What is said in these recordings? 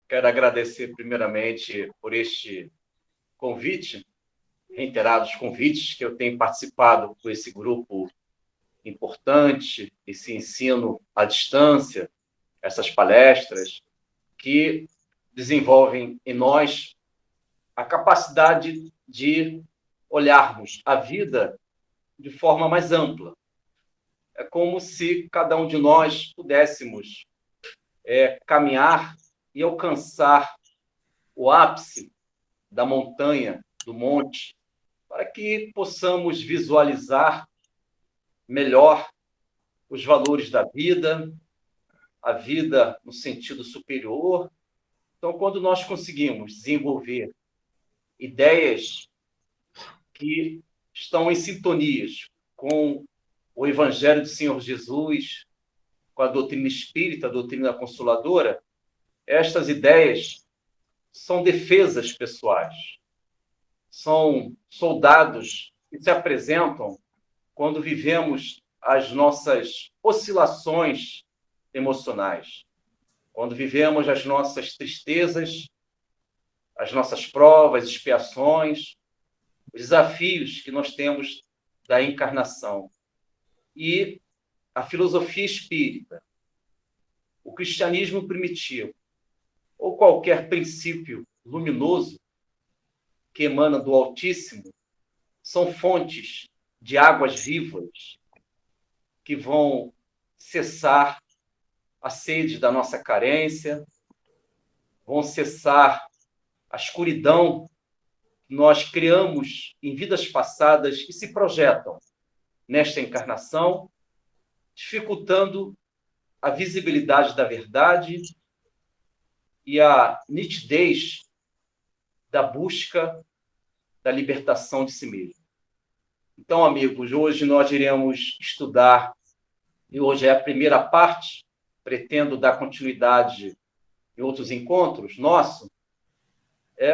Quero agradecer primeiramente por este convite, reiterados convites que eu tenho participado com esse grupo importante, esse ensino à distância, essas palestras que desenvolvem em nós a capacidade de olharmos a vida de forma mais ampla. É como se cada um de nós pudéssemos caminhar e alcançar o ápice da montanha, do monte, para que possamos visualizar melhor os valores da vida, a vida no sentido superior. Então, quando nós conseguimos desenvolver ideias que estão em sintonias com o Evangelho do Senhor Jesus, com a doutrina espírita, a doutrina consoladora, estas ideias são defesas pessoais, são soldados que se apresentam quando vivemos as nossas oscilações emocionais, quando vivemos as nossas tristezas, as nossas provas, expiações, os desafios que nós temos da encarnação. E a filosofia espírita, o cristianismo primitivo, ou qualquer princípio luminoso que emana do Altíssimo, são fontes de águas vivas que vão cessar a sede da nossa carência, vão cessar a escuridão que nós criamos em vidas passadas e se projetam nesta encarnação, dificultando a visibilidade da verdade e a nitidez da busca da libertação de si mesmo. Então, amigos, hoje nós iremos estudar, e hoje é a primeira parte, pretendo dar continuidade em outros encontros nossos,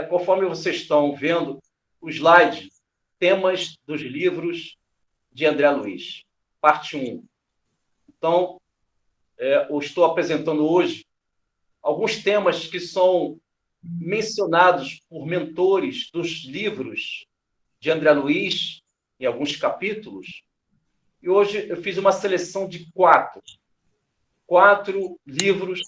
conforme vocês estão vendo o slide, temas dos livros de André Luiz, parte 1. Então, eu estou apresentando hoje alguns temas que são mencionados por mentores dos livros de André Luiz, em alguns capítulos, e hoje eu fiz uma seleção de quatro livros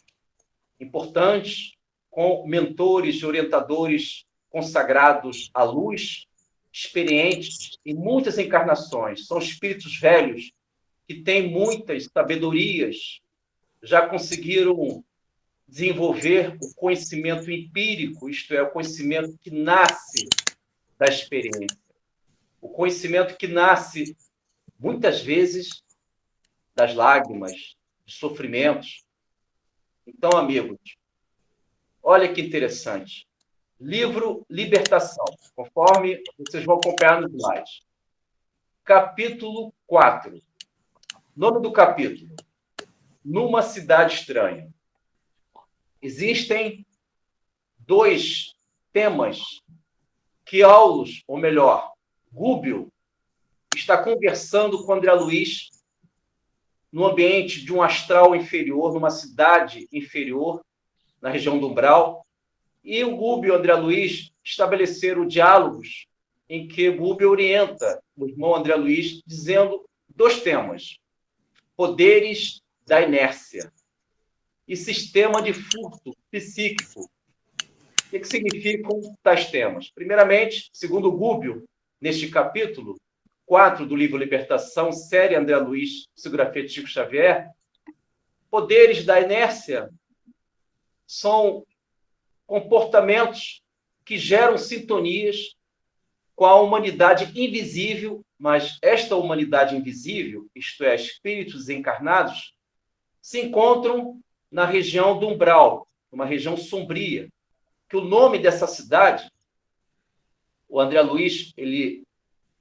importantes, com mentores e orientadores consagrados à luz, experientes em muitas encarnações. São espíritos velhos que têm muitas sabedorias, já conseguiram desenvolver o conhecimento empírico, isto é, o conhecimento que nasce da experiência. O conhecimento que nasce, muitas vezes, das lágrimas, dos sofrimentos. Então, amigos, olha que interessante. Livro Libertação, conforme vocês vão acompanhar no slide. Capítulo 4. Nome do capítulo: Numa Cidade Estranha. Existem dois temas que Aulus, ou melhor, Gúbio, está conversando com André Luiz no ambiente de um astral inferior, numa cidade inferior, na região do Umbral, e o Gúbio e o André Luiz estabeleceram diálogos em que Gúbio orienta o irmão André Luiz, dizendo dois temas: poderes da inércia e sistema de furto psíquico. O que significam tais temas? Primeiramente, segundo Gúbio, neste capítulo 4 do livro Libertação, série André Luiz, psicografia de Chico Xavier, poderes da inércia são comportamentos que geram sintonias com a humanidade invisível, mas esta humanidade invisível, isto é, espíritos encarnados, se encontram na região do Umbral, uma região sombria, que o nome dessa cidade, o André Luiz, ele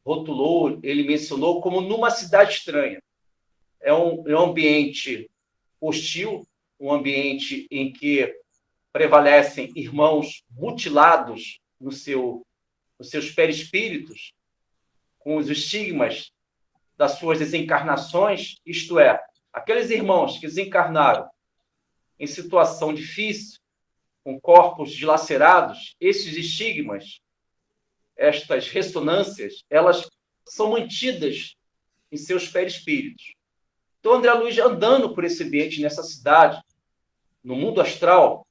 rotulou, ele mencionou como Numa Cidade Estranha. É um ambiente hostil, um ambiente em que prevalecem irmãos mutilados nos seus perispíritos, com os estigmas das suas desencarnações, isto é, aqueles irmãos que desencarnaram em situação difícil, com corpos dilacerados, esses estigmas, estas ressonâncias, elas são mantidas em seus perispíritos. Então, André Luiz, andando por esse ambiente, nessa cidade, no mundo astral,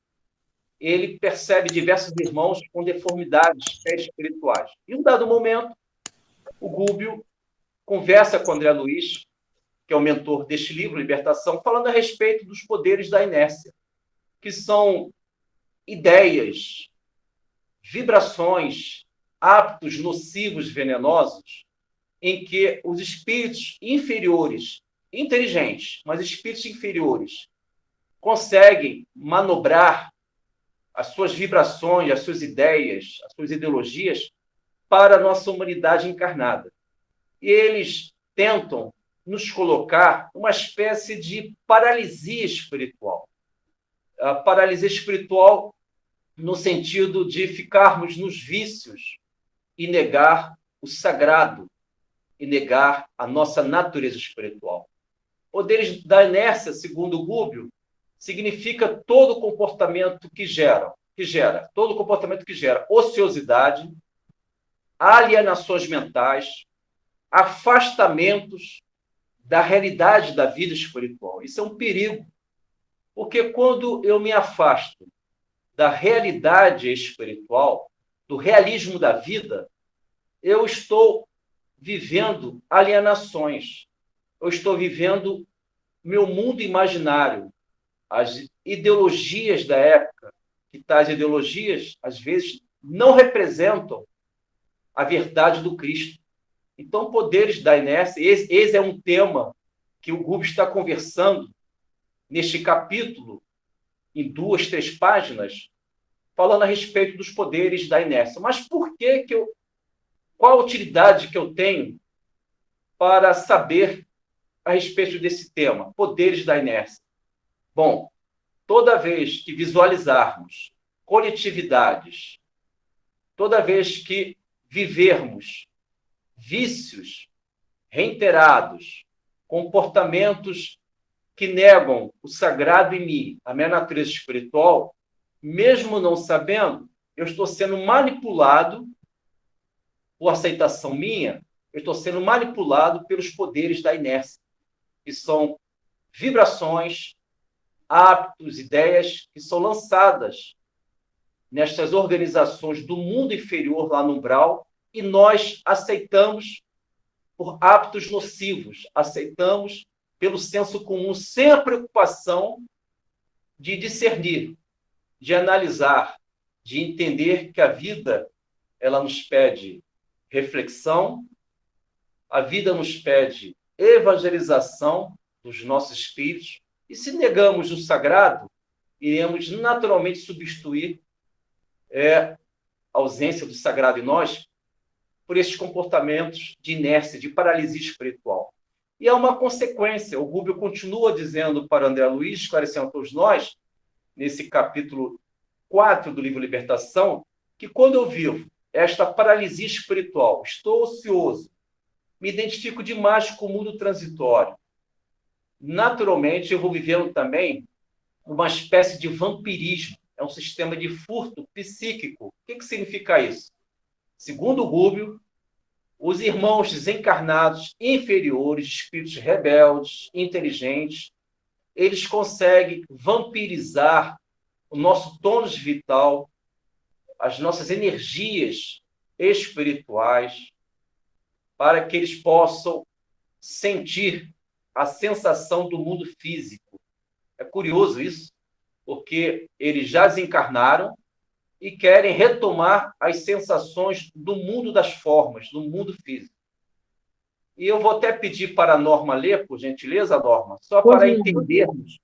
ele percebe diversos irmãos com deformidades perispirituais. E, em um dado momento, o Gúbio conversa com André Luiz, que é o mentor deste livro, Libertação, falando a respeito dos poderes da inércia, que são ideias, vibrações, hábitos nocivos, venenosos, em que os espíritos inferiores, inteligentes, mas espíritos inferiores, conseguem manobrar as suas vibrações, as suas ideias, as suas ideologias para a nossa humanidade encarnada. E eles tentam nos colocar uma espécie de paralisia espiritual. A paralisia espiritual no sentido de ficarmos nos vícios e negar o sagrado, e negar a nossa natureza espiritual. Poderes da inércia, segundo Gúbio, significa todo comportamento que gera ociosidade, alienações mentais, afastamentos da realidade da vida espiritual. Isso é um perigo, porque quando eu me afasto da realidade espiritual, do realismo da vida, eu estou vivendo alienações, eu estou vivendo meu mundo imaginário, as ideologias da época, que tais ideologias, às vezes, não representam a verdade do Cristo. Então, poderes da inércia, esse é um tema que o Gúbio está conversando neste capítulo, em 2, 3 páginas, falando a respeito dos poderes da inércia. Mas por que qual a utilidade que eu tenho para saber a respeito desse tema, poderes da inércia? Bom, toda vez que visualizarmos coletividades, toda vez que vivermos vícios reiterados, comportamentos que negam o sagrado em mim, a minha natureza espiritual, mesmo não sabendo, eu estou sendo manipulado por aceitação minha, eu estou sendo manipulado pelos poderes da inércia, que são vibrações, hábitos, ideias que são lançadas nestas organizações do mundo inferior lá no umbral, e nós aceitamos por hábitos nocivos, aceitamos pelo senso comum, sem a preocupação de discernir, de analisar, de entender que a vida ela nos pede reflexão, a vida nos pede evangelização dos nossos espíritos, e se negamos o sagrado, iremos naturalmente substituir a ausência do sagrado em nós por esses comportamentos de inércia, de paralisia espiritual. E é uma consequência. O Gúbio continua dizendo para André Luiz, esclarecendo a todos nós, nesse capítulo 4 do livro Libertação, que quando eu vivo esta paralisia espiritual, estou ocioso, me identifico demais com o mundo transitório, naturalmente eu vou vivendo também uma espécie de vampirismo, é um sistema de furto psíquico. O que significa isso? Segundo Gúbio, os irmãos desencarnados inferiores, espíritos rebeldes, inteligentes, eles conseguem vampirizar o nosso tônus vital, as nossas energias espirituais, para que eles possam sentir a sensação do mundo físico. É curioso isso, porque eles já desencarnaram e querem retomar as sensações do mundo das formas, do mundo físico. E eu vou até pedir para a Norma ler, por gentileza, Norma, só para entendermos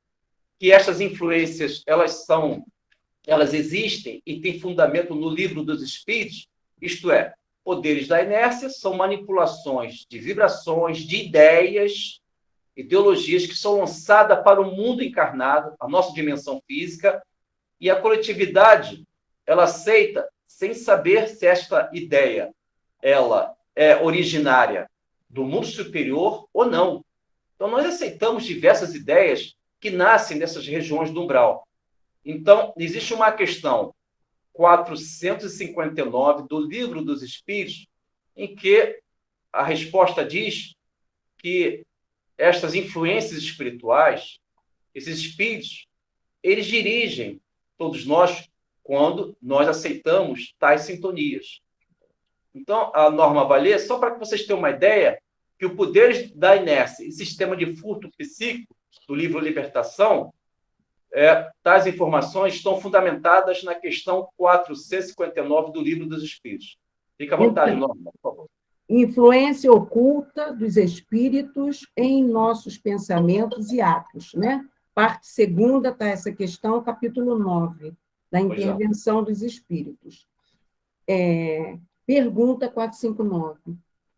que essas influências, elas existem e têm fundamento no Livro dos Espíritos, isto é, poderes da inércia são manipulações de vibrações, de ideias, ideologias que são lançadas para o mundo encarnado, a nossa dimensão física, E a coletividade, ela aceita sem saber se esta ideia ela é originária do mundo superior ou não. Então, nós aceitamos diversas ideias que nascem dessas regiões do umbral. Então, existe uma questão 459 do Livro dos Espíritos, em que a resposta diz que estas influências espirituais, esses espíritos, eles dirigem todos nós quando nós aceitamos tais sintonias. Então, a norma valer, só para que vocês tenham uma ideia, que o poder da inércia e sistema de furto psíquico do livro Libertação, tais informações estão fundamentadas na questão 459 do Livro dos Espíritos. Fica à vontade, Então, Norma, por favor. influência oculta dos espíritos em nossos pensamentos e atos, né? Parte segunda está essa questão, capítulo 9, da intervenção dos espíritos. Pergunta 459.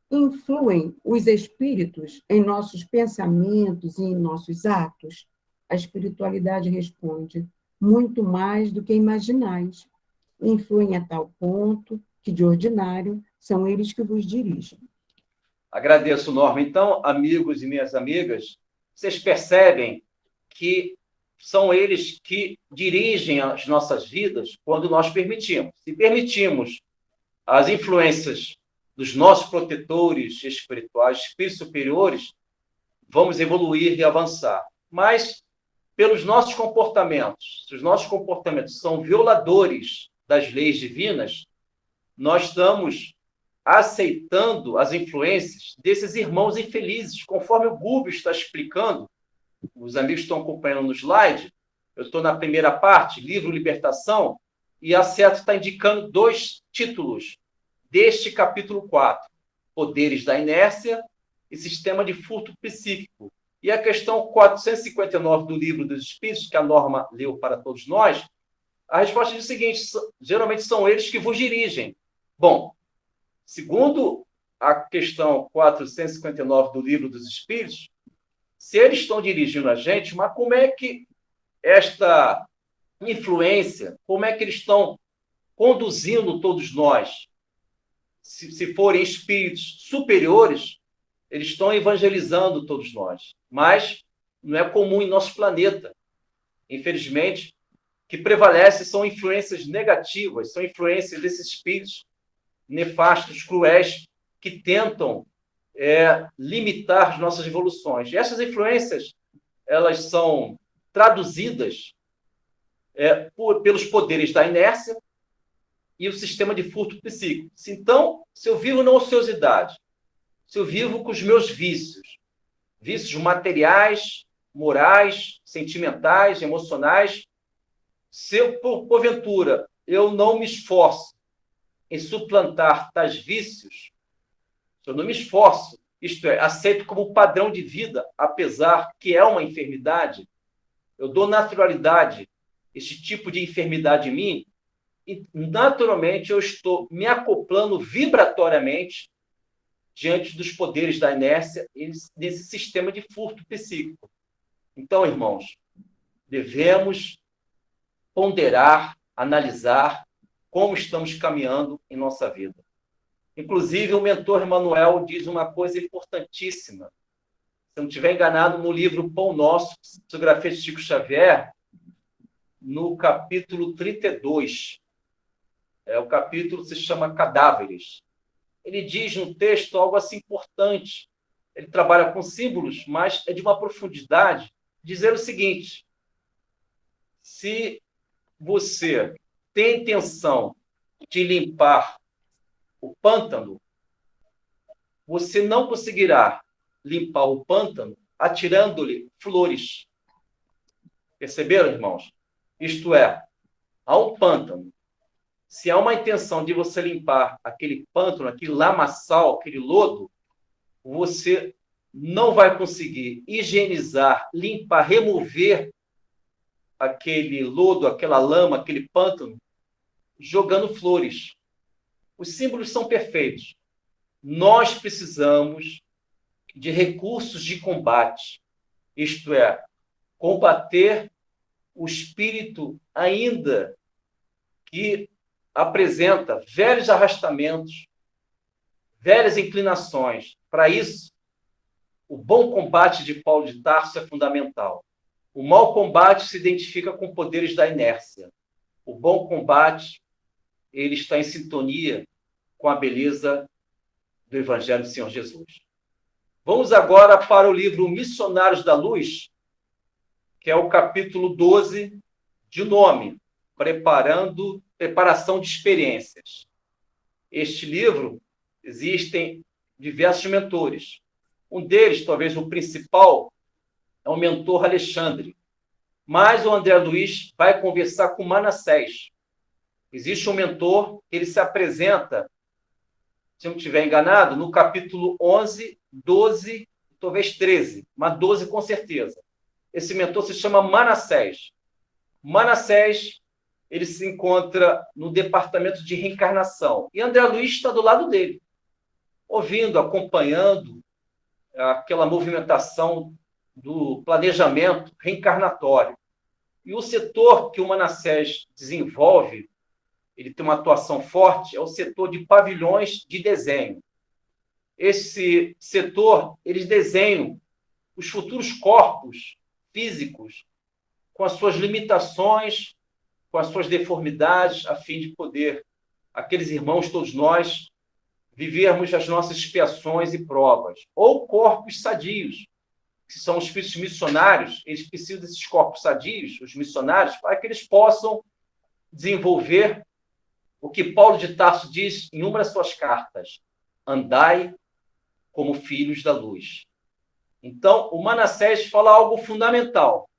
Influem os espíritos em nossos pensamentos e em nossos atos? A espiritualidade responde: muito mais do que imaginais. Influem a tal ponto que, de ordinário, são eles que vos dirigem. Agradeço, Norma. Então, amigos e minhas amigas, vocês percebem que são eles que dirigem as nossas vidas quando nós permitimos. Se permitimos as influências dos nossos protetores espirituais, espíritos superiores, vamos evoluir e avançar. Mas, pelos nossos comportamentos, se os nossos comportamentos são violadores das leis divinas, nós estamos aceitando as influências desses irmãos infelizes, conforme o Gubbio está explicando. Os amigos estão acompanhando no slide. Eu estou na primeira parte, livro Libertação, e a Seta está indicando 2 títulos deste capítulo 4, Poderes da Inércia e Sistema de Furto Psíquico. E a questão 459 do Livro dos Espíritos, que a Norma leu para todos nós, a resposta diz o seguinte: geralmente são eles que vos dirigem. Bom, segundo a questão 459 do Livro dos Espíritos, se eles estão dirigindo a gente, mas como é que esta influência, como é que eles estão conduzindo todos nós? Se forem espíritos superiores, eles estão evangelizando todos nós. Mas não é comum em nosso planeta. Infelizmente, o que prevalece são influências negativas, são influências desses espíritos nefastos, cruéis, que tentam limitar as nossas evoluções. E essas influências, elas são traduzidas pelos poderes da inércia e o sistema de furto psíquico. Então, se eu vivo na ociosidade, se eu vivo com os meus vícios materiais, morais, sentimentais, emocionais, se eu, porventura, eu não me esforço em suplantar tais vícios, se eu não me esforço, isto é, aceito como padrão de vida, apesar que é uma enfermidade, eu dou naturalidade este tipo de enfermidade em mim, e naturalmente eu estou me acoplando vibratoriamente diante dos poderes da inércia e desse sistema de furto psíquico. Então, irmãos, devemos ponderar, analisar como estamos caminhando em nossa vida. Inclusive, o mentor Emmanuel diz uma coisa importantíssima. Se eu não estiver enganado, no livro Pão Nosso, Psicografia de Chico Xavier, no capítulo 32, o capítulo se chama Cadáveres. Ele diz no texto algo assim importante. Ele trabalha com símbolos, mas é de uma profundidade, dizer o seguinte: se você tem a intenção de limpar o pântano, você não conseguirá limpar o pântano atirando-lhe flores. Perceberam, irmãos? Isto é, há um pântano. Se há uma intenção de você limpar aquele pântano, aquele lamaçal, aquele lodo, você não vai conseguir higienizar, limpar, remover aquele lodo, aquela lama, aquele pântano, jogando flores. Os símbolos são perfeitos. Nós precisamos de recursos de combate, isto é, combater o espírito ainda que apresenta velhos arrastamentos, velhas inclinações. Para isso, o bom combate de Paulo de Tarso é fundamental. O mau combate se identifica com poderes da inércia. O bom combate, ele está em sintonia com a beleza do Evangelho do Senhor Jesus. Vamos agora para o livro Missionários da Luz, que é o capítulo 12, de nome, Preparação de Experiências. Este livro, existem diversos mentores. Um deles, talvez o principal, é o mentor Alexandre. Mas o André Luiz vai conversar com Manassés. Existe um mentor, ele se apresenta, se eu não estiver enganado, no capítulo 11, 12, talvez 13, mas 12 com certeza. Esse mentor se chama Manassés. Manassés, ele se encontra no departamento de reencarnação. E André Luiz está do lado dele, ouvindo, acompanhando aquela movimentação do planejamento reencarnatório. E o setor que o Manassés desenvolve, ele tem uma atuação forte, é o setor de pavilhões de desenho. Esse setor, eles desenham os futuros corpos físicos com as suas limitações, com as suas deformidades, a fim de poder, aqueles irmãos, todos nós, vivermos as nossas expiações e provas. Ou corpos sadios, que são os espíritos missionários, eles precisam desses corpos sadios, os missionários, para que eles possam desenvolver o que Paulo de Tarso diz em uma das suas cartas: andai como filhos da luz. Então, o Manassés fala algo fundamental.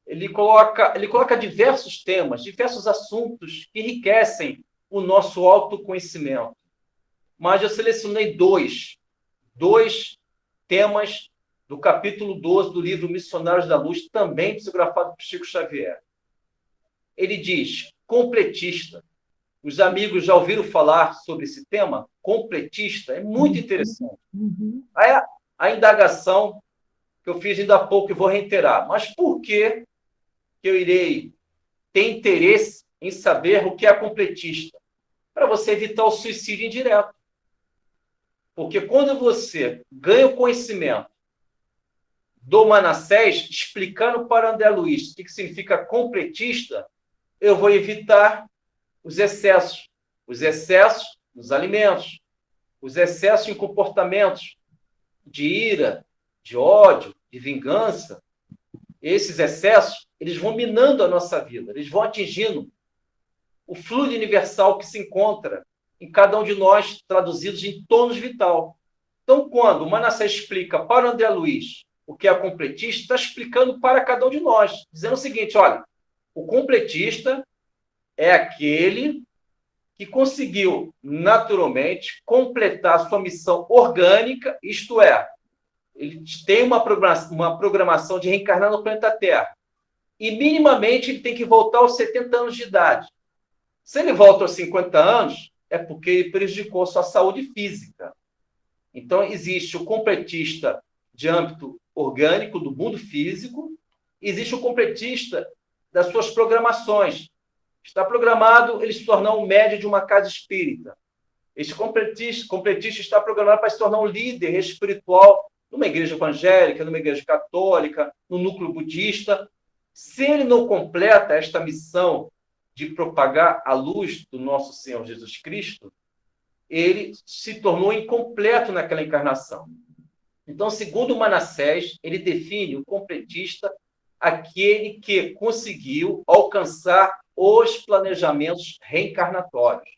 Ele coloca diversos temas, diversos assuntos que enriquecem o nosso autoconhecimento. Mas eu selecionei dois temas do capítulo 12 do livro Missionários da Luz, também psicografado por Chico Xavier. Ele diz, completista. Os amigos já ouviram falar sobre esse tema? Completista, é muito interessante. Aí a indagação que eu fiz ainda há pouco e vou reiterar. Mas por que eu irei ter interesse em saber o que é completista? Para você evitar o suicídio indireto. Porque quando você ganha o conhecimento do Manassés, explicando para André Luiz o que significa completista, eu vou evitar os excessos nos alimentos, os excessos em comportamentos de ira, de ódio, de vingança. Esses excessos, eles vão minando a nossa vida, eles vão atingindo o fluido universal que se encontra em cada um de nós, traduzidos em tônus vital. Então, quando o Manassés explica para o André Luiz o que é completista, está explicando para cada um de nós, dizendo o seguinte, olha, o completista é aquele que conseguiu, naturalmente, completar a sua missão orgânica, isto é, ele tem uma programação de reencarnar no planeta Terra. E, minimamente, ele tem que voltar aos 70 anos de idade. Se ele volta aos 50 anos, é porque ele prejudicou sua saúde física. Então, existe o completista de âmbito orgânico, do mundo físico, existe o completista das suas programações. Está programado ele se tornar um médium de uma casa espírita. Esse completista está programado para se tornar um líder espiritual numa igreja evangélica, numa igreja católica, no núcleo budista. Se ele não completa esta missão de propagar a luz do nosso Senhor Jesus Cristo, ele se tornou incompleto naquela encarnação. Então, segundo Manassés, ele define o completista aquele que conseguiu alcançar os planejamentos reencarnatórios.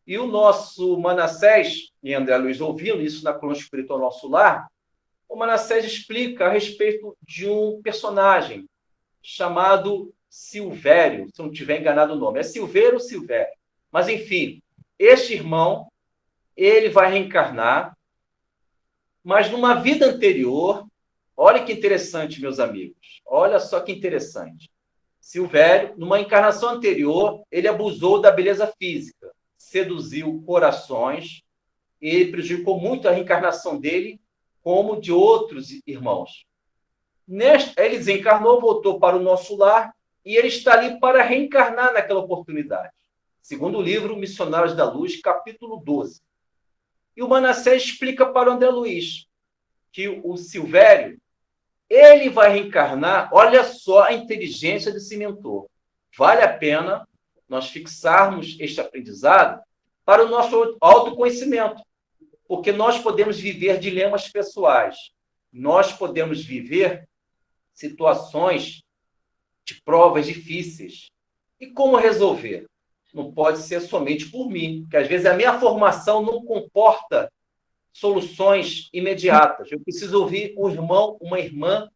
E o nosso Manassés, e André Luiz ouvindo isso na coluna espiritual Nosso Lar, o Manassés explica a respeito de um personagem chamado Silvério, se eu não estiver enganado o nome. É Silveiro ou Silvério? Mas, enfim, este irmão, ele vai reencarnar, mas numa vida anterior, olha que interessante, meus amigos, olha só que interessante. Silvério, numa encarnação anterior, ele abusou da beleza física, seduziu corações, ele prejudicou muito a reencarnação dele, como de outros irmãos. Ele desencarnou, voltou para o nosso lar, e ele está ali para reencarnar naquela oportunidade. Segundo o livro Missionários da Luz, capítulo 12. E o Manassés explica para o André Luiz que o Silvério, ele vai reencarnar, olha só a inteligência desse mentor. Vale a pena nós fixarmos este aprendizado para o nosso autoconhecimento, porque nós podemos viver dilemas pessoais, nós podemos viver situações de provas difíceis. E como resolver? Não pode ser somente por mim, porque às vezes a minha formação não comporta soluções imediatas. Eu preciso ouvir um irmão, uma irmã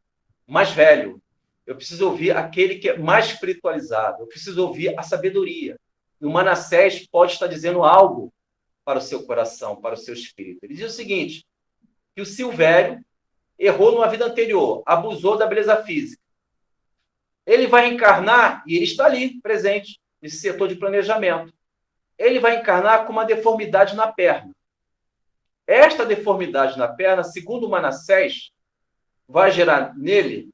mais velho. Eu preciso ouvir aquele que é mais espiritualizado. Eu preciso ouvir a sabedoria. E o Manassés pode estar dizendo algo para o seu coração, para o seu espírito. Ele diz o seguinte, que o Silvério errou numa vida anterior, abusou da beleza física. Ele vai encarnar, e ele está ali, presente, nesse setor de planejamento. Ele vai encarnar com uma deformidade na perna. Esta deformidade na perna, segundo o Manassés, vai gerar nele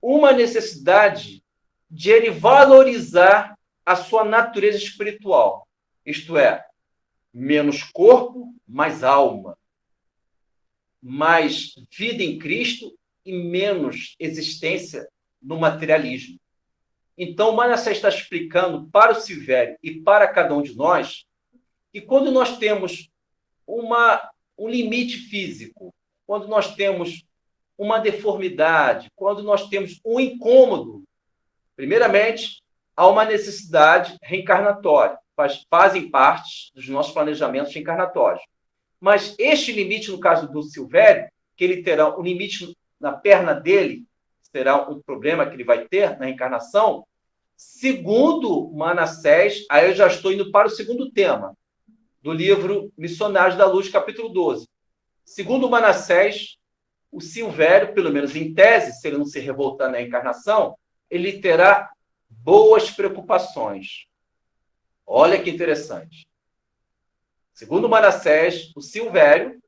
uma necessidade de ele valorizar a sua natureza espiritual. Isto é, menos corpo, mais alma. Mais vida em Cristo e menos existência no materialismo. Então, o Manassés está explicando para o Silvério e para cada um de nós que quando nós temos um limite físico, quando nós temos uma deformidade, quando nós temos um incômodo, primeiramente, há uma necessidade reencarnatória, fazem parte dos nossos planejamentos reencarnatórios. Mas este limite, no caso do Silvério, que ele terá um limite na perna dele, será um problema que ele vai ter na reencarnação, segundo Manassés, aí eu já estou indo para o segundo tema, do livro Missionários da Luz, capítulo 12. Segundo Manassés, o Silvério, pelo menos em tese, se ele não se revoltar na encarnação, ele terá boas preocupações. Olha que interessante. Segundo Manassés, o Silvério,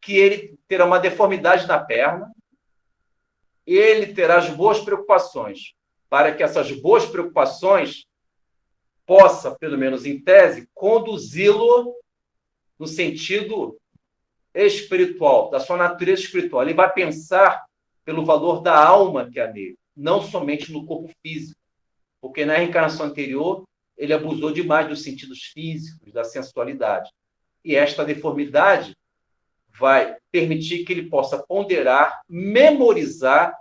que ele terá uma deformidade na perna, ele terá as boas preocupações, para que essas boas preocupações possa, pelo menos em tese, conduzi-lo no sentido espiritual, da sua natureza espiritual. Ele vai pensar pelo valor da alma que há nele, não somente no corpo físico, porque na reencarnação anterior ele abusou demais dos sentidos físicos, da sensualidade. E esta deformidade vai permitir que ele possa ponderar, memorizar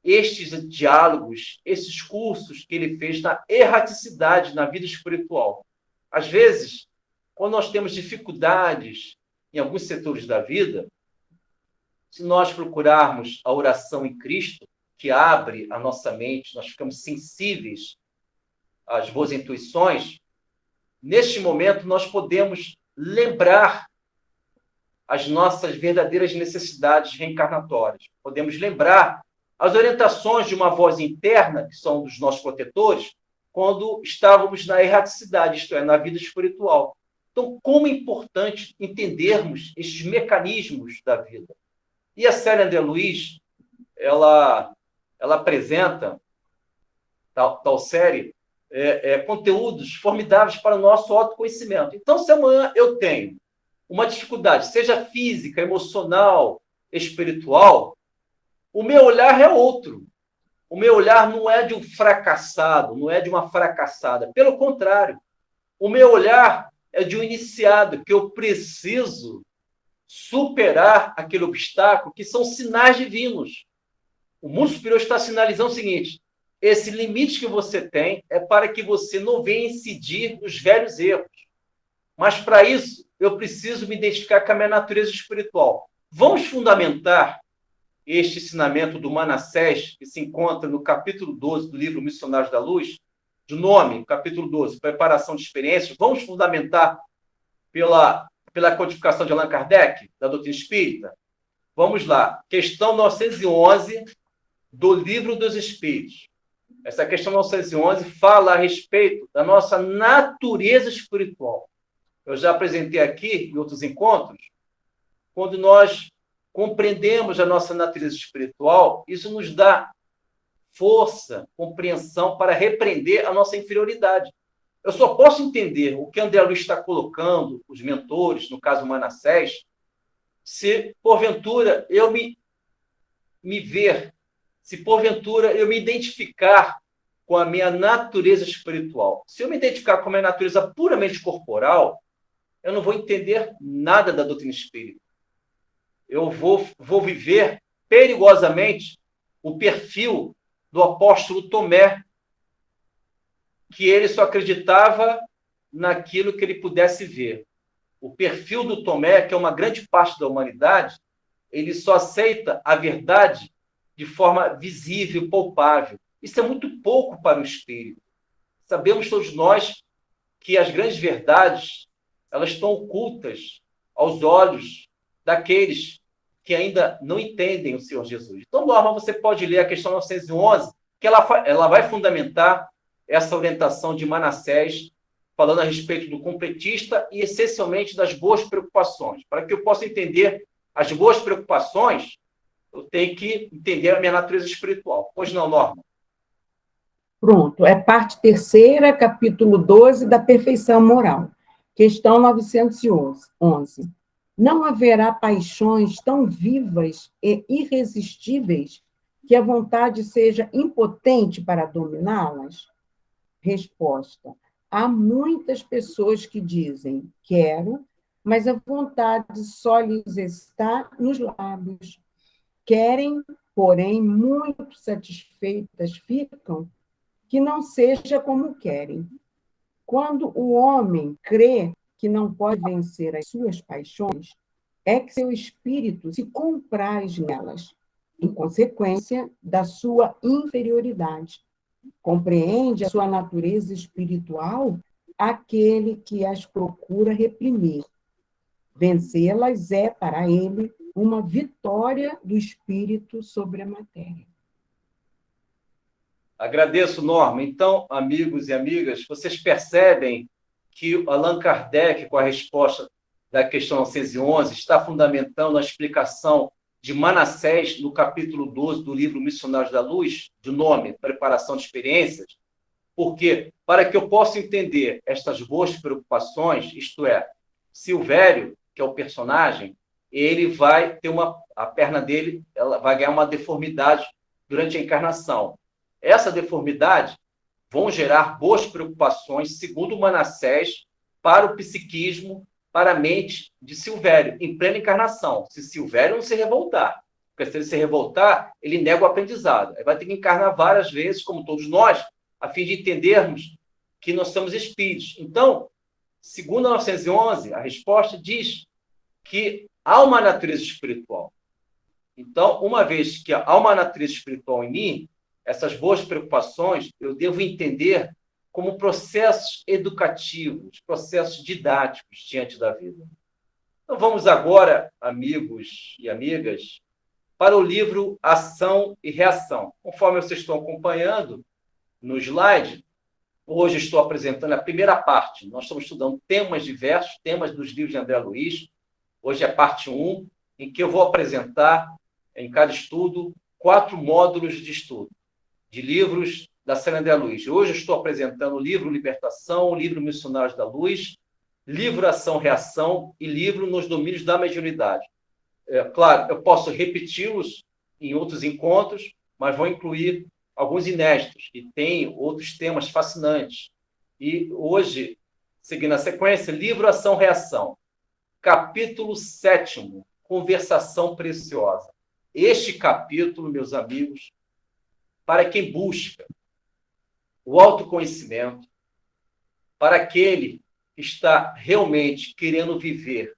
estes diálogos, esses cursos que ele fez na erraticidade, na vida espiritual. Às vezes, quando nós temos dificuldades em alguns setores da vida, se nós procurarmos a oração em Cristo, que abre a nossa mente, nós ficamos sensíveis às boas intuições, neste momento nós podemos lembrar as nossas verdadeiras necessidades reencarnatórias. Podemos lembrar as orientações de uma voz interna, que são dos nossos protetores, quando estávamos na erraticidade, isto é, na vida espiritual. Então, como é importante entendermos estes mecanismos da vida. E a série André Luiz, ela apresenta, tal série, conteúdos formidáveis para o nosso autoconhecimento. Então, se amanhã eu tenho uma dificuldade, seja física, emocional, espiritual, o meu olhar é outro. O meu olhar não é de um fracassado, não é de uma fracassada. Pelo contrário, o meu olhar é de um iniciado, que eu preciso superar aquele obstáculo, que são sinais divinos. O mundo superior está sinalizando o seguinte: esse limite que você tem é para que você não venha incidir nos velhos erros. Mas, para isso, eu preciso me identificar com a minha natureza espiritual. Vamos fundamentar este ensinamento do Manassés, que se encontra no capítulo 12 do livro Missionários da Luz, de nome, capítulo 12, Preparação de Experiências. Vamos fundamentar pela codificação de Allan Kardec, da doutrina espírita? Vamos lá. Questão 911 do Livro dos Espíritos. Essa questão 911 fala a respeito da nossa natureza espiritual. Eu já apresentei aqui, em outros encontros, quando nós compreendemos a nossa natureza espiritual, isso nos dá força, compreensão para repreender a nossa inferioridade. Eu só posso entender o que André Luiz está colocando, os mentores, no caso Manassés, se porventura eu me ver, se porventura eu me identificar com a minha natureza espiritual. Se eu me identificar com a minha natureza puramente corporal, eu não vou entender nada da doutrina espírita. Eu vou viver perigosamente o perfil do apóstolo Tomé, que ele só acreditava naquilo que ele pudesse ver. O perfil do Tomé, que é uma grande parte da humanidade, ele só aceita a verdade de forma visível, palpável. Isso é muito pouco para o espírito. Sabemos todos nós que as grandes verdades, elas estão ocultas aos olhos daqueles que ainda não entendem o Senhor Jesus. Então, Norma, você pode ler a questão 911, que ela vai fundamentar essa orientação de Manassés, falando a respeito do completista e, essencialmente, das boas preocupações. Para que eu possa entender as boas preocupações, eu tenho que entender a minha natureza espiritual. Pois não, Norma? Pronto, é parte terceira, capítulo 12, da perfeição moral. Questão 911. Não haverá paixões tão vivas e irresistíveis que a vontade seja impotente para dominá-las? Resposta. Há muitas pessoas que dizem quero, mas a vontade só lhes está nos lábios. Querem, porém, muito satisfeitas ficam, que não seja como querem. Quando o homem crê que não pode vencer as suas paixões, é que seu espírito se compraz nelas, em consequência da sua inferioridade. Compreende a sua natureza espiritual aquele que as procura reprimir. Vencê-las é, para ele, uma vitória do espírito sobre a matéria. Agradeço, Norma. Então, amigos e amigas, vocês percebem que Allan Kardec, com a resposta da questão 911, está fundamentando a explicação de Manassés no capítulo 12 do livro Missionários da Luz, de nome Preparação de Experiências, porque, para que eu possa entender estas boas preocupações, isto é, Silvério, que é o personagem, ele vai ter a perna dele, ela vai ganhar uma deformidade durante a encarnação. Essa deformidade vão gerar boas preocupações, segundo Manassés, para o psiquismo, para a mente de Silvério, em plena encarnação, se Silvério não se revoltar. Porque se ele se revoltar, ele nega o aprendizado. Aí vai ter que encarnar várias vezes, como todos nós, a fim de entendermos que nós somos espíritos. Então, segundo a 911, a resposta diz que há uma natureza espiritual. Então, uma vez que há uma natureza espiritual em mim, essas boas preocupações eu devo entender como processos educativos, processos didáticos diante da vida. Então, vamos agora, amigos e amigas, para o livro Ação e Reação. Conforme vocês estão acompanhando no slide, hoje estou apresentando a primeira parte. Nós estamos estudando temas diversos, temas dos livros de André Luiz. Hoje é parte 1, em que eu vou apresentar, em cada estudo, 4 módulos de estudo, de livros da série André Luiz. Hoje eu estou apresentando o livro Libertação, o livro Missionários da Luz, livro Ação-Reação e livro Nos Domínios da Mediunidade. Claro, eu posso repeti-los em outros encontros, mas vou incluir alguns inéditos, que têm outros temas fascinantes. E hoje, seguindo a sequência, livro Ação-Reação, capítulo 7º, Conversação Preciosa. Este capítulo, meus amigos, para quem busca o autoconhecimento, para aquele que está realmente querendo viver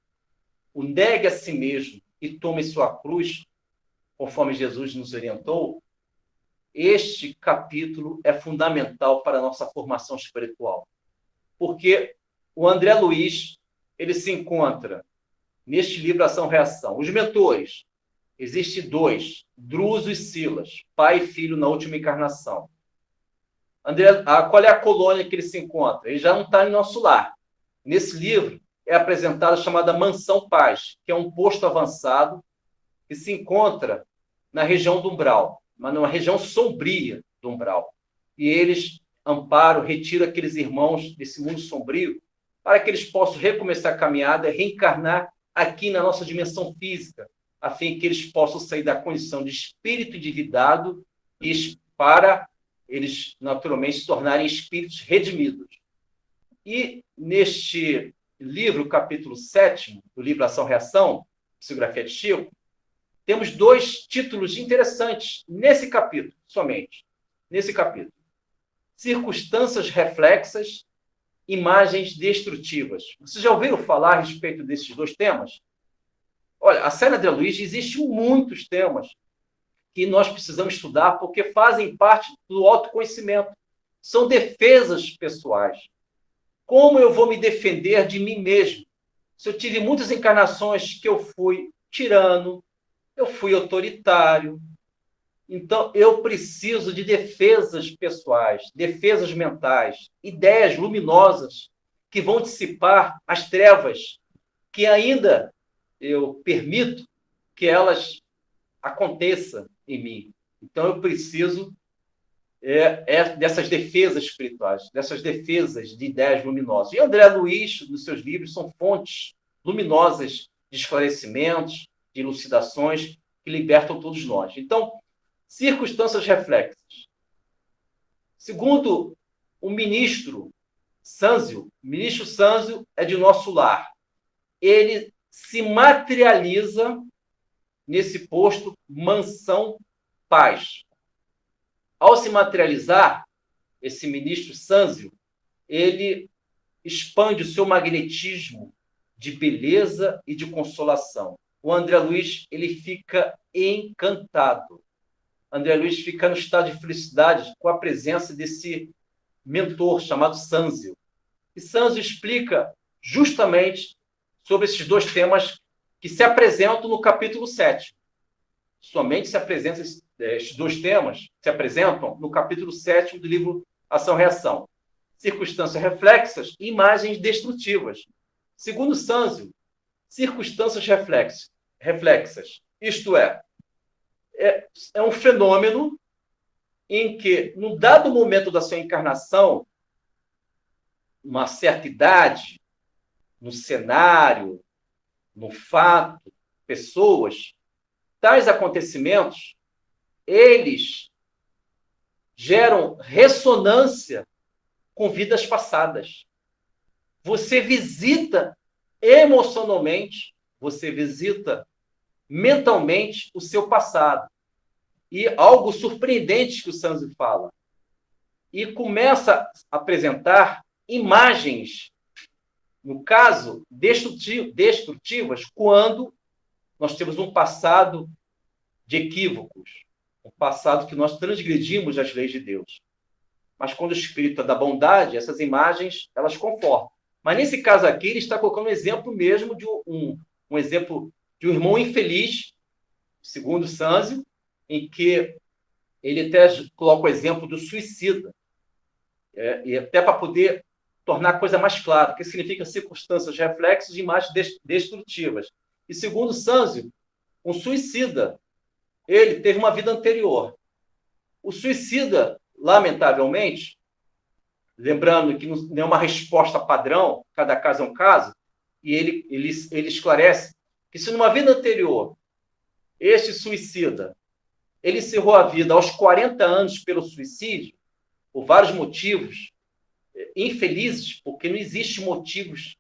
o negue a si mesmo e tome sua cruz, conforme Jesus nos orientou, este capítulo é fundamental para a nossa formação espiritual. Porque o André Luiz, ele se encontra neste livro Ação-Reação. Os mentores, existem 2, Druso e Silas, pai e filho na última encarnação. Qual é a colônia que ele se encontra? Ele já não está em nosso lar. Nesse livro é apresentada a chamada Mansão Paz, que é um posto avançado que se encontra na região do Umbral, mas numa região sombria, do umbral. E eles amparam, retiram aqueles irmãos desse mundo sombrio para que eles possam recomeçar a caminhada, reencarnar aqui na nossa dimensão física, a fim que eles possam sair da condição de espírito endividado e para eles, naturalmente, se tornarem espíritos redimidos. E neste livro, capítulo 7, do livro Ação-Reação, Psicografia de Chico, temos 2 títulos interessantes nesse capítulo, somente. Nesse capítulo. Circunstâncias reflexas, imagens destrutivas. Vocês já ouviram falar a respeito desses 2 temas? Olha, a Célia de Luiz, existem muitos temas que nós precisamos estudar porque fazem parte do autoconhecimento. São defesas pessoais. Como eu vou me defender de mim mesmo? Se eu tive muitas encarnações que eu fui tirano, eu fui autoritário. Então, eu preciso de defesas pessoais, defesas mentais, ideias luminosas que vão dissipar as trevas que ainda eu permito que elas aconteçam em mim. Então, eu preciso dessas defesas espirituais, dessas defesas de ideias luminosas. E André Luiz, nos seus livros, são fontes luminosas de esclarecimentos, de elucidações que libertam todos nós. Então, circunstâncias reflexas. Segundo o ministro Sânzio é de nosso lar. Ele se materializa nesse posto mansão paz. Ao se materializar, esse ministro Sânzio, ele expande o seu magnetismo de beleza e de consolação. O André Luiz, ele fica encantado. André Luiz fica no estado de felicidade com a presença desse mentor chamado Sânzio. E Sânzio explica justamente sobre esses 2 temas que se apresentam no capítulo 7. Somente se apresentam estes 2 temas, se apresentam no capítulo 7 do livro Ação-Reação. Circunstâncias reflexas e imagens destrutivas. Segundo Sânzio, circunstâncias reflexas, isto é um fenômeno em que, num dado momento da sua encarnação, uma certa idade, no cenário, no fato, pessoas, tais acontecimentos, eles geram ressonância com vidas passadas. Você visita emocionalmente, você visita mentalmente o seu passado. E algo surpreendente que o Sânzio fala. E começa a apresentar imagens, no caso, destrutivas, quando nós temos um passado de equívocos, um passado que nós transgredimos as leis de Deus. Mas quando o Espírito é da bondade, essas imagens, elas confortam. Mas nesse caso aqui, ele está colocando um exemplo mesmo de um exemplo de um irmão infeliz, segundo Sânzio, em que ele até coloca o exemplo do suicida. E até para poder tornar a coisa mais clara, o que significa circunstâncias reflexas de imagens destrutivas. E segundo Sânzio, um suicida, ele teve uma vida anterior. O suicida, lamentavelmente, lembrando que não é uma resposta padrão, cada caso é um caso, e ele esclarece que se numa vida anterior este suicida ele encerrou a vida aos 40 anos pelo suicídio, por vários motivos infelizes, porque não existem motivos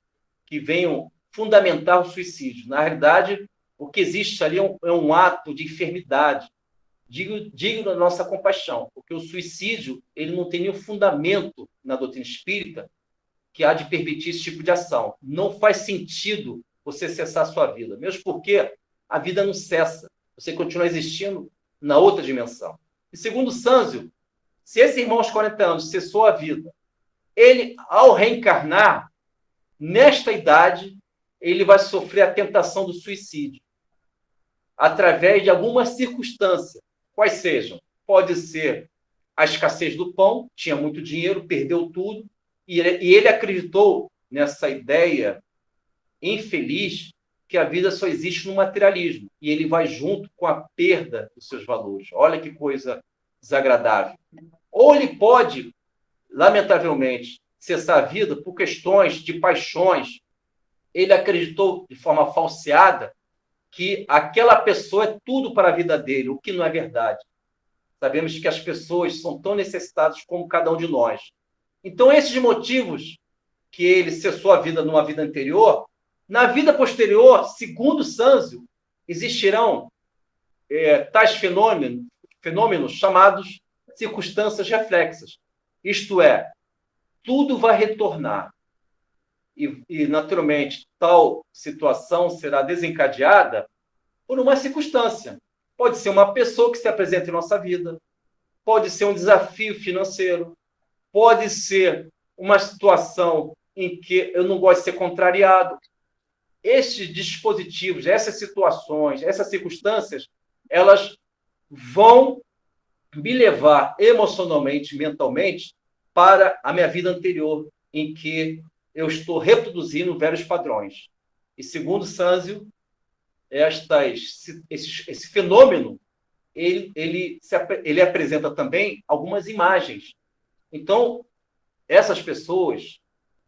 que venham fundamentar o suicídio. Na realidade, o que existe ali é um ato de enfermidade, digno da nossa compaixão, porque o suicídio ele não tem nenhum fundamento na doutrina espírita que há de permitir esse tipo de ação. Não faz sentido você cessar a sua vida, mesmo porque a vida não cessa, você continua existindo na outra dimensão. E segundo Sânzio, se esse irmão aos 40 anos cessou a vida, ele, ao reencarnar, nesta idade, ele vai sofrer a tentação do suicídio, através de alguma circunstância, quais sejam. Pode ser a escassez do pão, tinha muito dinheiro, perdeu tudo, e ele acreditou nessa ideia infeliz que a vida só existe no materialismo, e ele vai junto com a perda dos seus valores. Olha que coisa desagradável. Ou ele pode, lamentavelmente, cessar a vida por questões de paixões. Ele acreditou de forma falseada que aquela pessoa é tudo para a vida dele, o que não é verdade. Sabemos que as pessoas são tão necessitadas como cada um de nós. Então, esses motivos que ele cessou a vida numa vida anterior, na vida posterior, segundo Sanzio, existirão tais fenômenos chamados circunstâncias reflexas. Isto é, tudo vai retornar. E, naturalmente, tal situação será desencadeada por uma circunstância. Pode ser uma pessoa que se apresenta em nossa vida, pode ser um desafio financeiro, pode ser uma situação em que eu não gosto de ser contrariado. Estes dispositivos, essas situações, essas circunstâncias, elas vão me levar emocionalmente, mentalmente, para a minha vida anterior, em que eu estou reproduzindo velhos padrões. E, segundo Sanzio, esse fenômeno, ele apresenta também algumas imagens. Então, essas pessoas,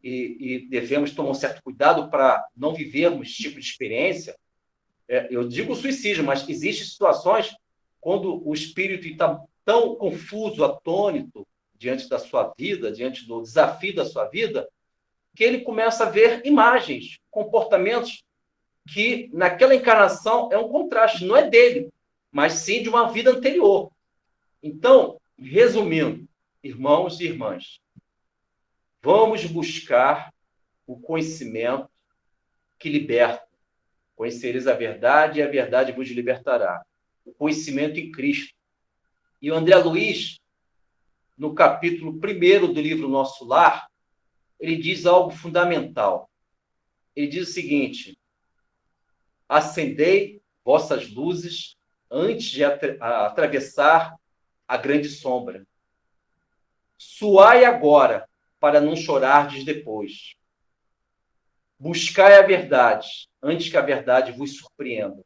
e devemos tomar um certo cuidado para não vivermos esse tipo de experiência, eu digo suicídio, mas existem situações quando o espírito está tão confuso, atônito, diante da sua vida, diante do desafio da sua vida, que ele começa a ver imagens, comportamentos que naquela encarnação é um contraste, não é dele, mas sim de uma vida anterior. Então, resumindo, irmãos e irmãs, vamos buscar o conhecimento que liberta. Conhecereis a verdade e a verdade vos libertará. O conhecimento em Cristo. E o André Luiz, no capítulo 1 do livro Nosso Lar, ele diz algo fundamental. Ele diz o seguinte: acendei vossas luzes antes de atravessar a grande sombra. Suai agora, para não chorardes depois. Buscai a verdade, antes que a verdade vos surpreenda.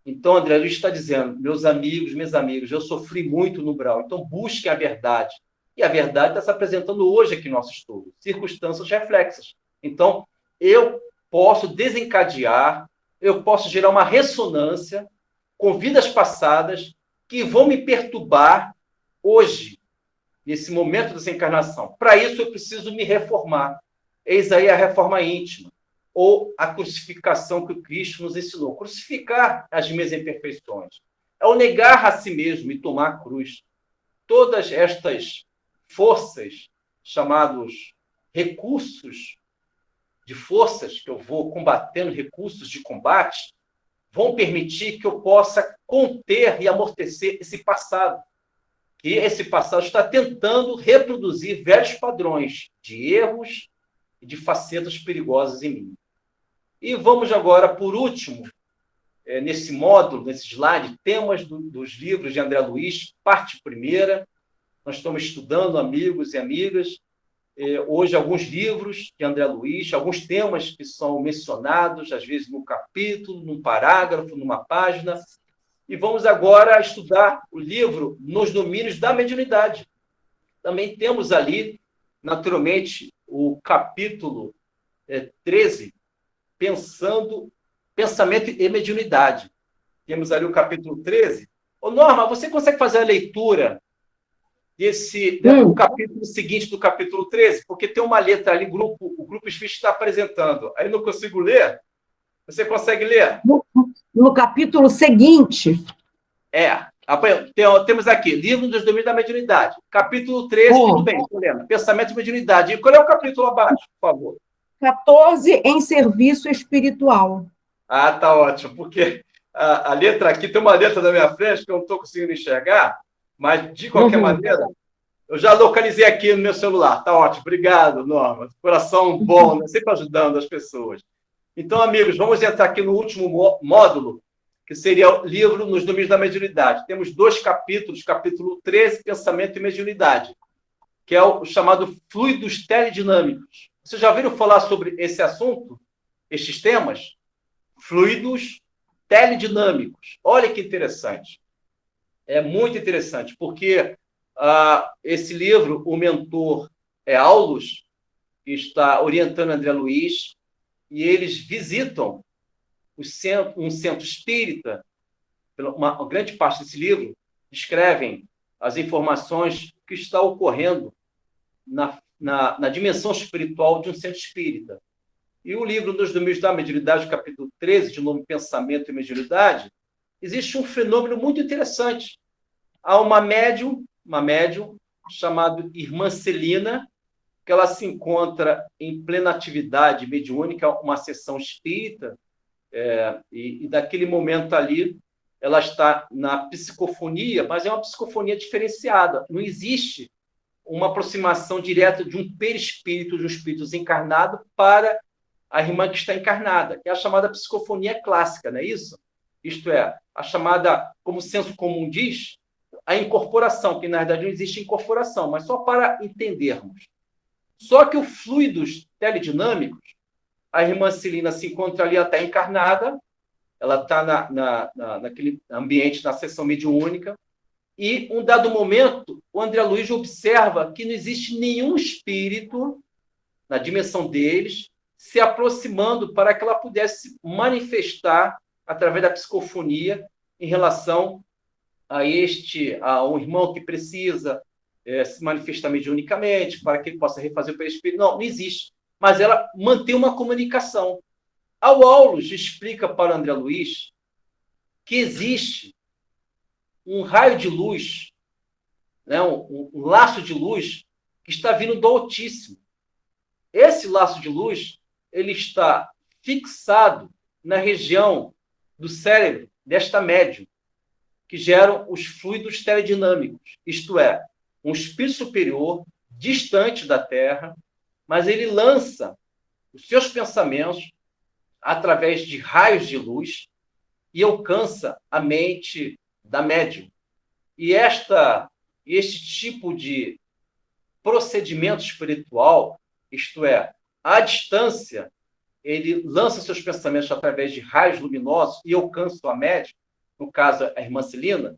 Então, André Luiz está dizendo, meus amigos, minhas amigas, eu sofri muito no Brau, então busquem a verdade. E a verdade está se apresentando hoje aqui no nosso estudo. Circunstâncias reflexas. Então, eu posso desencadear, eu posso gerar uma ressonância com vidas passadas que vão me perturbar hoje, nesse momento dessa encarnação. Para isso, eu preciso me reformar. Eis aí a reforma íntima, ou a crucificação que o Cristo nos ensinou. Crucificar as minhas imperfeições. É o negar a si mesmo e tomar a cruz. Todas estas forças, chamados recursos de forças, que eu vou combatendo, recursos de combate, vão permitir que eu possa conter e amortecer esse passado. E esse passado está tentando reproduzir velhos padrões de erros e de facetas perigosas em mim. E vamos agora, por último, nesse módulo, nesse slide, temas dos livros de André Luiz, parte primeira. Nós estamos estudando, amigos e amigas, hoje alguns livros de André Luiz, alguns temas que são mencionados, às vezes num capítulo, num parágrafo, numa página. E vamos agora estudar o livro Nos Domínios da Mediunidade. Também temos ali, naturalmente, o capítulo 13, Pensamento e Mediunidade. Temos ali o capítulo 13. Ô, Norma, você consegue fazer a leitura do capítulo seguinte do capítulo 13? Porque tem uma letra ali, o grupo espírita está apresentando. Aí não consigo ler. Você consegue ler? No capítulo seguinte. Temos aqui, Livro dos Domínios da Mediunidade. Capítulo 13, tudo bem, Helena. Pensamento e Mediunidade. E qual é o capítulo abaixo, por favor? 14, em serviço espiritual. Ah, tá ótimo, porque a letra aqui, tem uma letra na minha frente que eu não estou conseguindo enxergar, mas, de qualquer maneira, eu já localizei aqui no meu celular. Tá ótimo, obrigado, Norma. Coração bom, né? Sempre ajudando as pessoas. Então, amigos, vamos entrar aqui no último módulo, que seria o livro Nos Domínios da Mediunidade. Temos 2 capítulos, capítulo 13, Pensamento e Mediunidade, que é o chamado Fluidos Teledinâmicos. Vocês já ouviram falar sobre esse assunto, estes temas? Fluidos teledinâmicos. Olha que interessante. É muito interessante, porque esse livro, o mentor é Aulus, que está orientando André Luiz, e eles visitam um centro espírita. Uma grande parte desse livro descrevem as informações que está ocorrendo na dimensão espiritual de um centro espírita. E o livro dos Domínios da Mediunidade, capítulo 13, de nome Pensamento e Mediunidade, existe um fenômeno muito interessante. Há uma médium chamada Irmã Celina, que ela se encontra em plena atividade mediúnica, uma sessão espírita, e daquele momento ali, ela está na psicofonia, mas é uma psicofonia diferenciada. Não existe uma aproximação direta de um perispírito, de um espírito desencarnado, para a irmã que está encarnada, que é a chamada psicofonia clássica, não é isso? Isto é, a chamada, como o senso comum diz, a incorporação, que na verdade não existe incorporação, mas só para entendermos. Só que os fluidos teledinâmicos, a irmã Celina se encontra ali, ela está encarnada, ela está naquele ambiente, na sessão mediúnica, e, um dado momento, o André Luiz observa que não existe nenhum espírito, na dimensão deles, se aproximando para que ela pudesse manifestar, através da psicofonia, em relação a um irmão que precisa se manifestar mediunicamente, para que ele possa refazer o perispírito. Não existe. Mas ela mantém uma comunicação. Ao Aulus explica para André Luiz que existe um raio de luz, né, um laço de luz que está vindo do Altíssimo. Esse laço de luz ele está fixado na região do cérebro desta médium, que geram os fluidos teledinâmicos, isto é, um espírito superior distante da Terra, mas ele lança os seus pensamentos através de raios de luz e alcança a mente da médium. E este tipo de procedimento espiritual, isto é, à distância, ele lança seus pensamentos através de raios luminosos e alcança a médium, no caso a irmã Celina,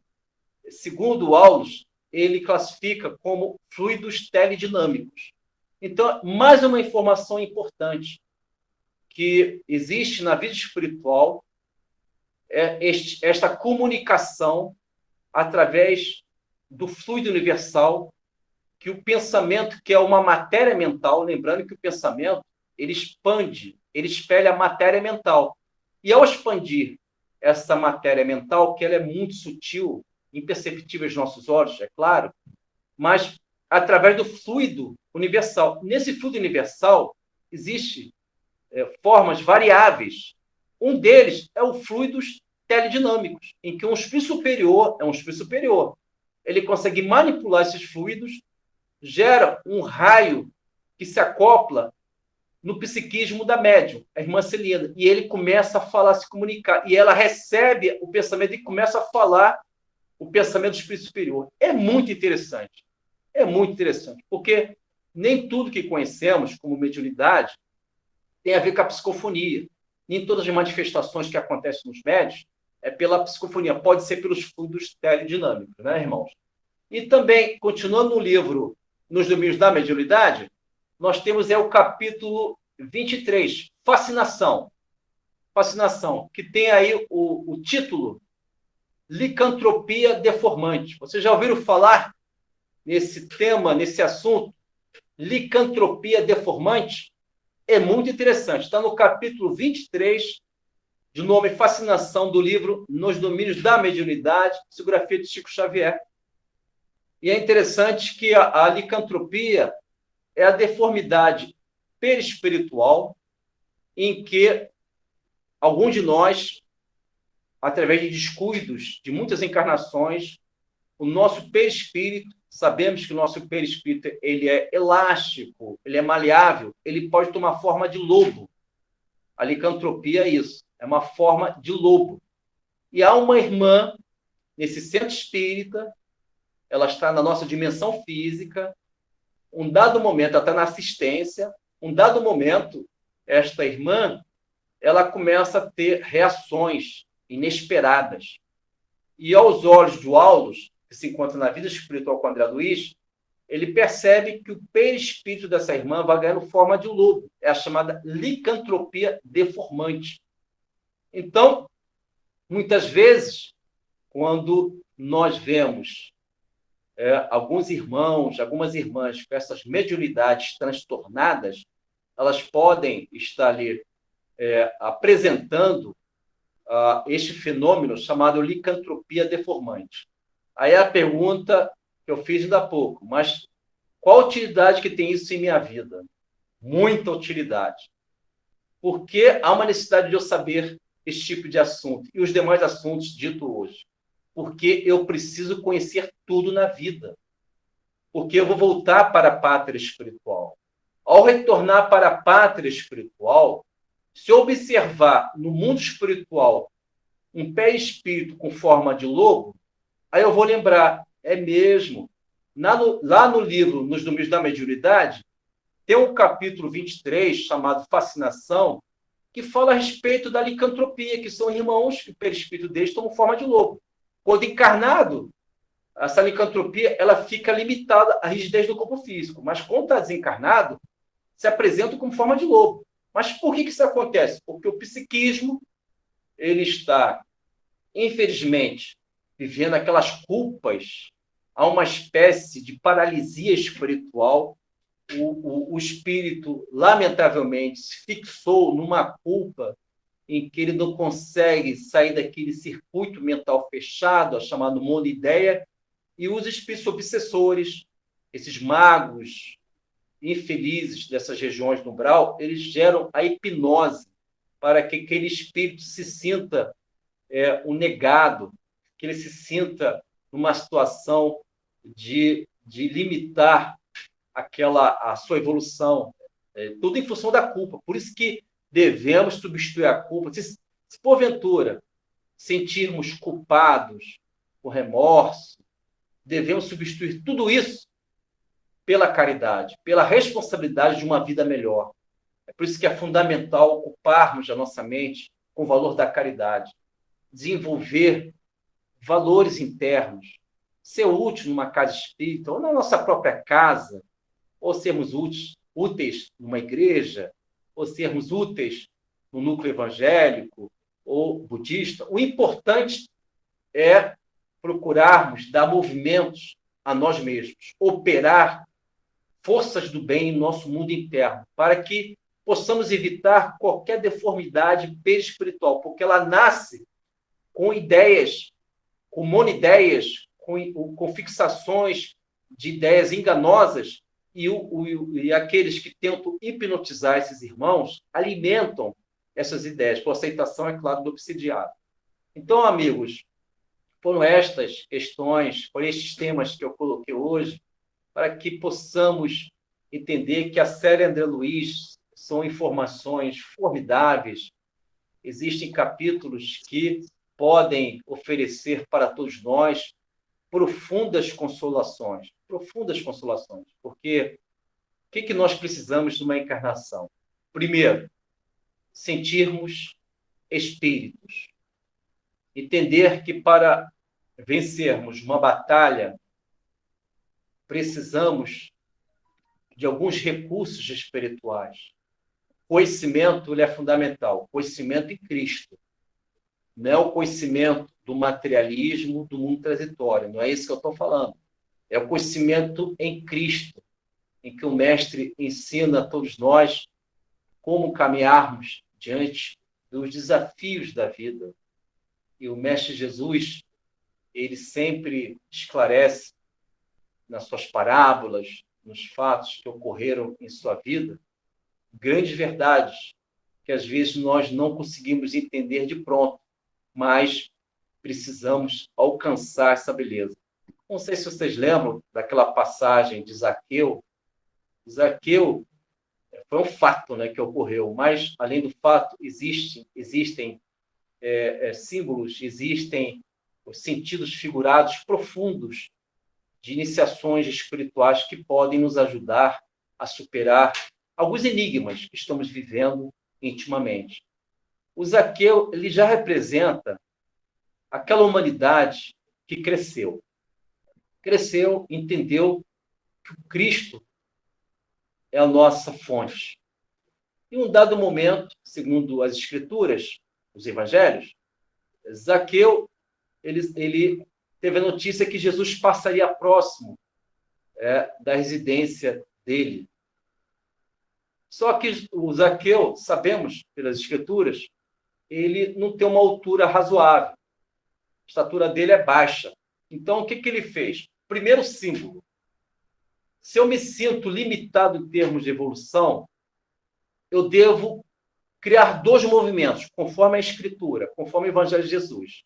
segundo o Aulus, ele classifica como fluidos teledinâmicos. Então, mais uma informação importante que existe na vida espiritual é esta comunicação através do fluido universal, que o pensamento, que é uma matéria mental, lembrando que o pensamento, ele expande, ele espelha a matéria mental. E ao expandir essa matéria mental, que ela é muito sutil, imperceptível aos nossos olhos, é claro, mas através do fluido universal. Nesse fluido universal, existem formas variáveis. Um deles é o fluidos teledinâmicos, em que um espírito superior é um espírito superior. Ele consegue manipular esses fluidos, gera um raio que se acopla no psiquismo da médium, a irmã Celina, e ele começa a falar, a se comunicar, e ela recebe o pensamento e começa a falar o pensamento do espírito superior. É muito interessante, porque nem tudo que conhecemos como mediunidade tem a ver com a psicofonia. Nem todas as manifestações que acontecem nos médios é pela psicofonia, pode ser pelos fluidos teledinâmicos, né, irmãos? E também, continuando no livro Nos Domínios da Mediunidade, nós temos o capítulo 23, Fascinação. Fascinação, que tem aí o título Licantropia Deformante. Vocês já ouviram falar nesse tema, nesse assunto? Licantropia Deformante? É muito interessante. Está no capítulo 23, de nome Fascinação, do livro Nos Domínios da Mediunidade, psicografia de Chico Xavier. E é interessante que a licantropia é a deformidade perispiritual em que alguns de nós, através de descuidos de muitas encarnações, o nosso perispírito, sabemos que o nosso perispírito ele é elástico, ele é maleável, ele pode tomar forma de lobo. A licantropia é isso, é uma forma de lobo. E há uma irmã nesse centro espírita, ela está na nossa dimensão física, um dado momento, ela está na assistência, um dado momento, esta irmã, ela começa a ter reações inesperadas. E aos olhos do Aulus, que se encontra na vida espiritual com André Luiz, ele percebe que o perispírito dessa irmã vai ganhando forma de um lobo. É a chamada licantropia deformante. Então, muitas vezes, quando nós vemos alguns irmãos, algumas irmãs com essas mediunidades transtornadas, elas podem estar ali apresentando este fenômeno chamado licantropia deformante. Aí a pergunta que eu fiz ainda há pouco, mas qual a utilidade que tem isso em minha vida? Muita utilidade. Porque há uma necessidade de eu saber esse tipo de assunto e os demais assuntos dito hoje. Porque eu preciso conhecer tudo na vida. Porque eu vou voltar para a pátria espiritual. Ao retornar para a pátria espiritual, se eu observar no mundo espiritual um perispírito com forma de lobo, aí eu vou lembrar, é mesmo. Lá no livro, Nos Domínios da Mediunidade, tem um capítulo 23, chamado Fascinação, que fala a respeito da licantropia, que são irmãos que o perispírito deles tomam forma de lobo. Quando encarnado, essa licantropia ela fica limitada à rigidez do corpo físico, mas quando está desencarnado, se apresenta como forma de lobo. Mas por que isso acontece? Porque o psiquismo ele está, infelizmente, vivendo aquelas culpas, há uma espécie de paralisia espiritual. O espírito, lamentavelmente, se fixou numa culpa em que ele não consegue sair daquele circuito mental fechado, chamado monoideia, e os espíritos obsessores, esses magos infelizes dessas regiões do umbral, eles geram a hipnose para que aquele espírito se sinta um negado, que ele se sinta numa situação de limitar a sua evolução, tudo em função da culpa. Por isso que devemos substituir a culpa. Se porventura sentirmos culpados, com remorso, devemos substituir tudo isso pela caridade, pela responsabilidade de uma vida melhor. É por isso que é fundamental ocuparmos a nossa mente com o valor da caridade, desenvolver valores internos, ser útil numa casa espírita ou na nossa própria casa, ou sermos úteis numa igreja, ou sermos úteis no núcleo evangélico ou budista. O importante é procurarmos dar movimentos a nós mesmos, operar forças do bem em nosso mundo interno, para que possamos evitar qualquer deformidade perispiritual, porque ela nasce com ideias, com monideias, com fixações de ideias enganosas, e aqueles que tentam hipnotizar esses irmãos alimentam essas ideias, por aceitação, é claro, do obsidiado. Então, amigos, foram estas questões, foram estes temas que eu coloquei hoje, para que possamos entender que a série André Luiz são informações formidáveis. Existem capítulos que podem oferecer para todos nós profundas consolações, porque o que nós precisamos numa encarnação? Primeiro, sentirmos espíritos, entender que para vencermos uma batalha, precisamos de alguns recursos espirituais. Conhecimento ele é fundamental, conhecimento em Cristo. Não é o conhecimento do materialismo, do mundo transitório, não é isso que eu estou falando. É o conhecimento em Cristo, em que o Mestre ensina a todos nós como caminharmos diante dos desafios da vida. E o Mestre Jesus, ele sempre esclarece nas suas parábolas, nos fatos que ocorreram em sua vida, grandes verdades que às vezes nós não conseguimos entender de pronto, mas precisamos alcançar essa beleza. Não sei se vocês lembram daquela passagem de Zaqueu. Zaqueu foi um fato, né, que ocorreu, mas, além do fato, existem símbolos, existem os sentidos figurados profundos de iniciações espirituais que podem nos ajudar a superar alguns enigmas que estamos vivendo intimamente. O Zaqueu ele já representa aquela humanidade que cresceu. Cresceu, entendeu que o Cristo é a nossa fonte. Em um dado momento, segundo as Escrituras, os Evangelhos, Zaqueu, ele teve a notícia que Jesus passaria próximo da residência dele. Só que o Zaqueu, sabemos pelas Escrituras, ele não tem uma altura razoável. A estatura dele é baixa. Então, o que ele fez? Primeiro símbolo. Se eu me sinto limitado em termos de evolução, eu devo criar dois movimentos, conforme a Escritura, conforme o Evangelho de Jesus.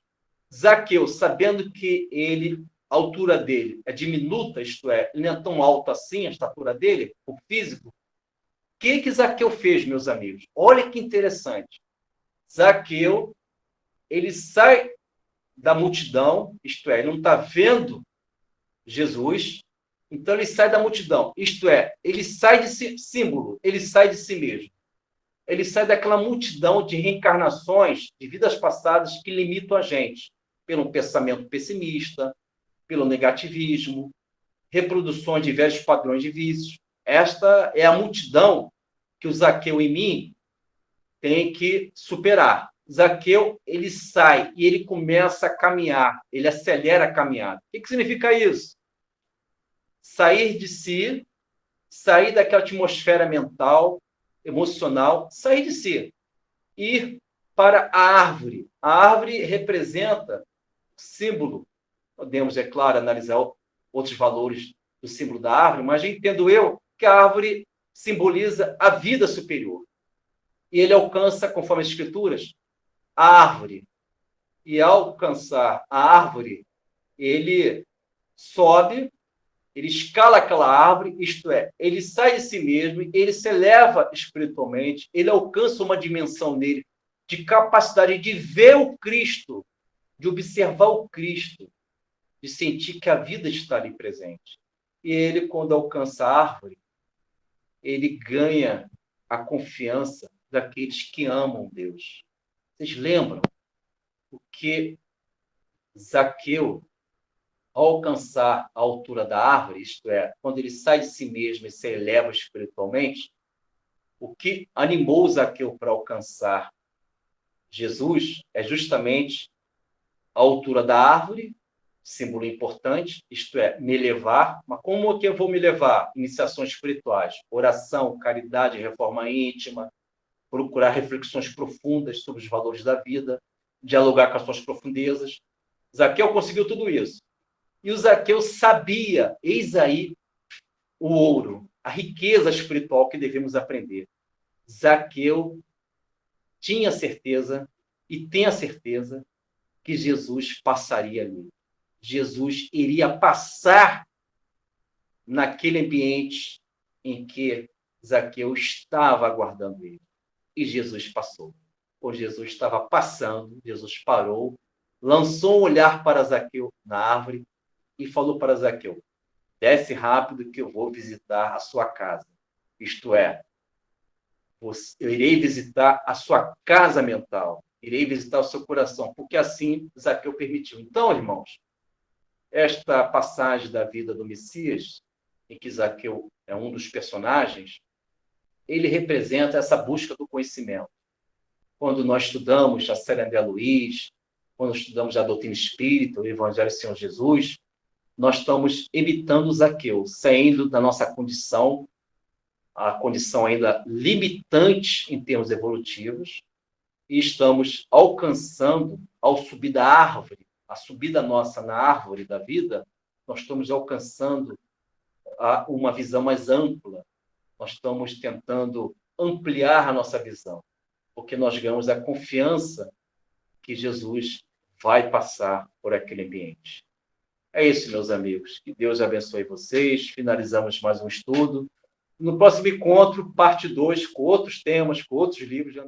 Zaqueu, sabendo que a altura dele é diminuta, isto é, ele não é tão alto assim, a estatura dele, o físico, o que Zaqueu fez, meus amigos? Olha que interessante. Zaqueu, ele sai da multidão, isto é, ele não está vendo Jesus, então ele sai da multidão, isto é, ele sai de símbolo, ele sai de si mesmo. Ele sai daquela multidão de reencarnações de vidas passadas que limitam a gente pelo pensamento pessimista, pelo negativismo, reproduções de velhos padrões de vícios. Esta é a multidão que o Zaqueu em mim tem que superar. Zaqueu, ele sai e ele começa a caminhar, ele acelera a caminhada. O que significa isso? Sair de si, sair daquela atmosfera mental, emocional, sair de si, ir para a árvore. A árvore representa símbolo. Podemos, é claro, analisar outros valores do símbolo da árvore, mas entendo eu que a árvore simboliza a vida superior. E ele alcança, conforme as Escrituras, a árvore. E ao alcançar a árvore, ele sobe, ele escala aquela árvore, isto é, ele sai de si mesmo, ele se eleva espiritualmente, ele alcança uma dimensão nele de capacidade de ver o Cristo, de observar o Cristo, de sentir que a vida está ali presente. E ele, quando alcança a árvore, ele ganha a confiança daqueles que amam Deus. Vocês lembram o que Zaqueu, ao alcançar a altura da árvore, isto é, quando ele sai de si mesmo e se eleva espiritualmente, o que animou Zaqueu para alcançar Jesus é justamente a altura da árvore, símbolo importante, isto é, me elevar. Mas como é que eu vou me levar? Iniciações espirituais, oração, caridade, reforma íntima, procurar reflexões profundas sobre os valores da vida, dialogar com as suas profundezas. Zaqueu conseguiu tudo isso. E o Zaqueu sabia, eis aí o ouro, a riqueza espiritual que devemos aprender. Zaqueu tinha certeza e tem a certeza que Jesus passaria ali. Jesus iria passar naquele ambiente em que Zaqueu estava aguardando ele. E Jesus passou. Quando Jesus estava passando, Jesus parou, lançou um olhar para Zaqueu na árvore e falou para Zaqueu: desce rápido que eu vou visitar a sua casa. Isto é, eu irei visitar a sua casa mental, irei visitar o seu coração, porque assim Zaqueu permitiu. Então, irmãos, esta passagem da vida do Messias, em que Zaqueu é um dos personagens, ele representa essa busca do conhecimento. Quando nós estudamos a Célia André Luiz, quando estudamos a doutrina espírita, o Evangelho do Senhor Jesus, nós estamos imitando Zaqueu, saindo da nossa condição, a condição ainda limitante em termos evolutivos, e estamos alcançando, ao subir da árvore, a subida nossa na árvore da vida, nós estamos alcançando uma visão mais ampla, nós estamos tentando ampliar a nossa visão, porque nós ganhamos a confiança que Jesus vai passar por aquele ambiente. É isso, meus amigos. Que Deus abençoe vocês. Finalizamos mais um estudo. No próximo encontro, parte 2, com outros temas, com outros livros de André.